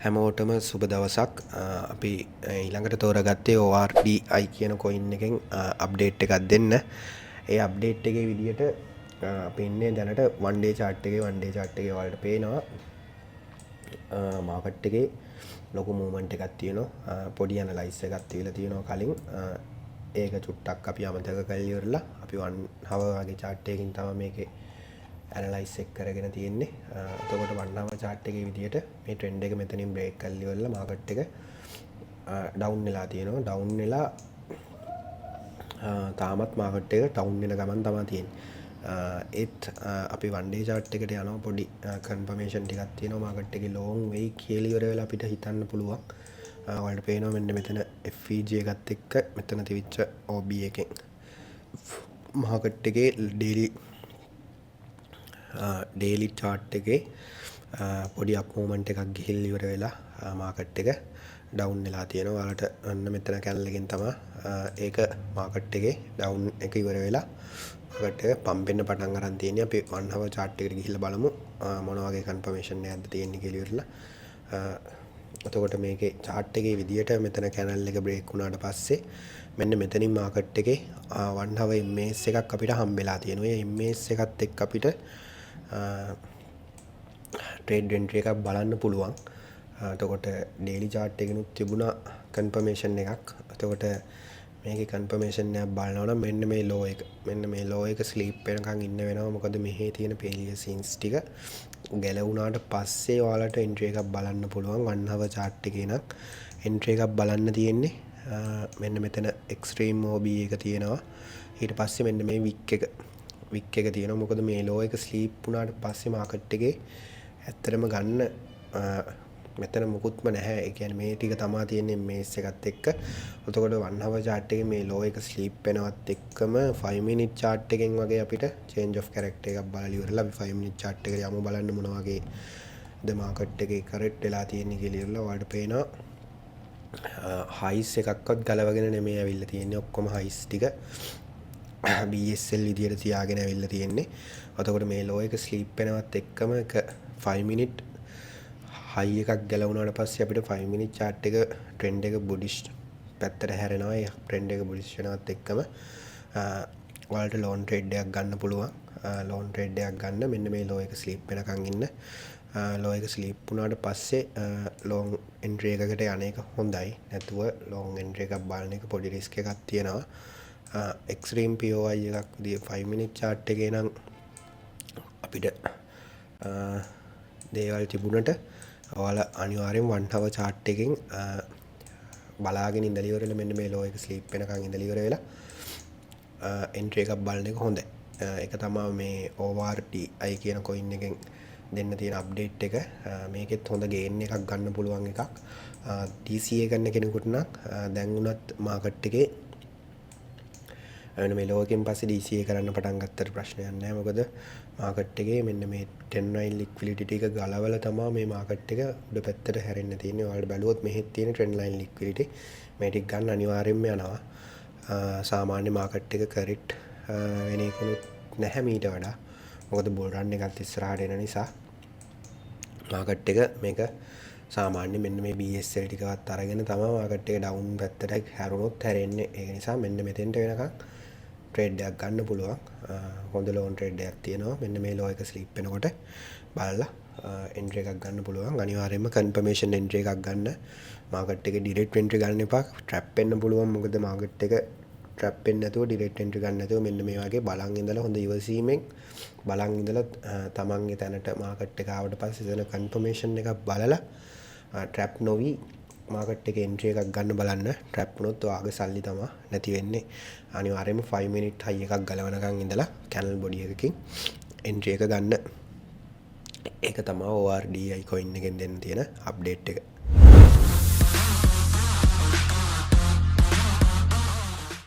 හැමෝටම සුබ දවසක්. අපි ඊළඟට තෝරගත්තේ ORDI කියන කොයින් එකෙන් අප්ඩේට් එකක් දෙන්න. ඒ අප්ඩේට් එකේ විදිහට අපි ඉන්නේ දැනට one day chart එකේ ඔයාලට පේනවා මාකට් එකේ ලොකු මූව්මන්ට් එකක් තියෙනවා. පොඩි ඇනලයිස් එකක් තියලා තියෙනවා කලින්. ඒක චුට්ටක් අපි අමතක කරලා ඉවරලා අපි 1 hour වගේ chart එකකින් තමයි මේකේ ඇනලයිස් එක කරගෙන තියෙන්නේ. එතකොට 1 hour chart එකේ විදිහට මේ ට්‍රෙන්ඩ් එක මෙතනින් බ්‍රේක් කරලා ඉවරලා මාකට් එක ඩවුන් වෙලා තියෙනවා. ඩවුන් වෙලා තාමත් මාකට් එක ඩවුන් වෙන ගමන් තමයි තියෙන්නේ. ඒත් අපි 1 day chart එකට යනවා පොඩි කන්ෆර්මේෂන් ටිකක් තියෙනවා. මාකට් එකේ ලොං වෙයි කියලා ඉවර වෙලා අපිට හිතන්න පුළුවන්. ඔයාලට පේනවා මෙන්න මෙතන FVG එකත් එක්ක මෙතන තිබිච්ච OB එකෙන් මාකට් එකේ ඩේලි chart එකේ පොඩි අප් මූව්මන්ට් එකක් ගිහිල්ලා ඉවර වෙලා මාකට් එක ඩවුන් වෙලා තියෙනවා. ඔයාලට අන්න මෙතන කැනල් එකෙන් තමයි ඒක මාකට් එකේ ඩවුන් එක ඉවර වෙලා මාකට් එක පම්ප් වෙන්න පටන් ගන්න තියෙන්නේ. අපි 1 hour chart එකට ගිහිල්ලා බලමු මොන වගේ කන්ෆර්මේෂන් එකක්ද තියෙන්නේ කියලා ඉවරලා. එතකොට මේකේ chart එකේ විදියට මෙතන කැනල් එක බ්‍රේක් වුණාට පස්සේ මෙන්න මෙතනින් මාකට් එකේ 1 hour MAS එකක් අපිට හම්බෙලා තියෙනවා. ඒ MAS එකත් එක්ක අපිට ට්‍රේඩ් එන්ට්‍රි එකක් බලන්න පුළුවන්. එතකොට ඩේලි chart එකෙනුත් තිබුණා කන්ෆර්මේෂන් එකක්. එතකොට මේකේ කන්ෆර්මේෂන් එකක් බලනවා නම් මෙන්න මේ ලෝ එක ස්ලීප් වෙනකන් ඉන්න වෙනවා. මොකද මෙහි තියෙන පේලිය සීන්ස් ටික ගැලවුණාට පස්සේ ඔයාලට එන්ට්‍රි එකක් බලන්න පුළුවන්. 1 hour chart එකේ නම් එන්ට්‍රි එකක් බලන්න තියෙන්නේ. මෙන්න මෙතන එක්ස්ට්‍රීම් OB එක තියෙනවා. ඊට පස්සේ මෙන්න මේ වික් එක තියෙනවා. මොකද මේ ලෝ එක ස්ලීප් වුණාට පස්සේ මාකට් එකේ ඇත්තටම ගන්න මෙතන මුකුත්ම නැහැ. ඒ කියන්නේ මේ ටික තමයි තියෙන්නේ මේස් එකත් එක්ක. එතකොට 1 hour chart එකේ මේ ලෝ එක ස්ලීප් වෙනවත් එක්කම 5 minute chart එකෙන් වගේ අපිට change of character එකක් බලලා ඉවරලා අපි 5 minute chart එකට යමු බලන්න මොන වගේ ද මාකට් එකේ කරෙක්ට් වෙලා තියෙන්නේ කියලා ඉවරලා ඔයාලට පේනවා highs එකක්වත් ගලවගෙන නෙමෙයි ඇවිල්ලා තියෙන්නේ. ඔක්කොම highs ටික BSL විදියට තියාගෙන ඇවිල්ලා තියෙන්නේ. එතකොට මේ ලෝ එක ස්ලීප් වෙනවත් එක්කම 5 minute high එකක් ගැලවුණාට පස්සේ අපිට 5 minute chart එක trend එක bullish පැත්තට හැරෙනවා. ඒ trend එක bullish වෙනවත් එක්කම ඔයාලට long trade එකක් ගන්න පුළුවන්. long trade එකක් ගන්න මෙන්න මේ low එක sleep වෙනකන් ඉන්න. low එක sleep වුණාට පස්සේ long entry එකකට යන එක හොඳයි. නැතුව long entry එකක් බලන එක පොඩි risk එකක් තියෙනවා. extreme POI එකක් විදිය 5 minute chart එකේ නම් අපිට දේවල් තිබුණට ඔයාලා අනිවාර්යෙන් 1 hour chart එකෙන් බලාගෙන ඉඳලා ඉවරලා මෙන්න මේ low එක sleep වෙනකන් ඉඳලා ඉවර වෙලා entry එකක් බලන එක හොඳයි. ඒක තමයි මේ ORDI කියන coin එකෙන් දෙන්න තියෙන update එක. මේකෙත් හොඳ gain එකක් ගන්න පුළුවන් එකක්. DCA ගන්න කෙනෙකුට නම් දැන් උනත් market එකේ මේ low එකෙන් පස්සේ DCA කරන්න පටන් ගත්තට ප්‍රශ්නයක් නැහැ. මොකද මාකට් එකේ මෙන්න මේ 10 liquidity ටික ගලවලා තමයි මේ මාකට් එක උඩ පැත්තට හැරෙන්න තියෙන්නේ. ඔයාලට බැලුවොත් මෙහෙත් තියෙන trend line liquidity මේ ටික ගන්න අනිවාර්යෙන්ම යනවා. සාමාන්‍ය මාකට් එක correct වෙන එකකුත් නැහැ මීට වඩා. මොකද bull run එකත් ඉස්සරහට එන නිසා මාකට් එක මේක සාමාන්‍ය මෙන්න මේ BSL ටිකවත් අරගෙන තමයි මාකට් එක down පැත්තට හැරුණොත් හැරෙන්නේ. ඒක නිසා මෙන්න මෙතෙන්ට වෙනකන් ට්‍රේඩ් එකක් ගන්න පුළුවන්. හොඳ ලෝන් ට්‍රේඩ් එකක් තියෙනවා. මෙන්න මේ ලෝ එක ස්ලිප් වෙනකොට බලලා එන්ට්‍රි එකක් ගන්න පුළුවන්. අනිවාර්යයෙන්ම කන්ෆර්මේෂන් එන්ට්‍රි එකක් ගන්න. මාකට් එකේ ඩිරෙක්ට් එන්ට්‍රි ගන්න එපා. ට්‍රැප් වෙන්න පුළුවන්. මොකද මාකට් එක ට්‍රැප් වෙන්නේ නැතුව ඩිරෙක්ට් එන්ට්‍රි ගන්න නැතුව මෙන්න මේ වගේ බලන් ඉඳලා හොඳ ඉවසීමෙන් බලන් ඉඳලා තමන්ගේ තැනට මාකට් එක ආවට පස්සේ එතන කන්ෆර්මේෂන් එකක් බලලා ට්‍රැප් නොවි මාකට් එකේ එන්ට්‍රි එකක් ගන්න බලන්න. ට්‍රැප් වුණොත් ඔයාගේ සල්ලි තමයි නැති වෙන්නේ. අනිවාර්යයෙන්ම 5 minute high එකක් ගලවනකන් ඉඳලා channel body එකකින් එන්ට්‍රි එක ගන්න. ඒක තමයි ORDI coin එකෙන් දෙන්න තියෙන අප්ඩේට් එක.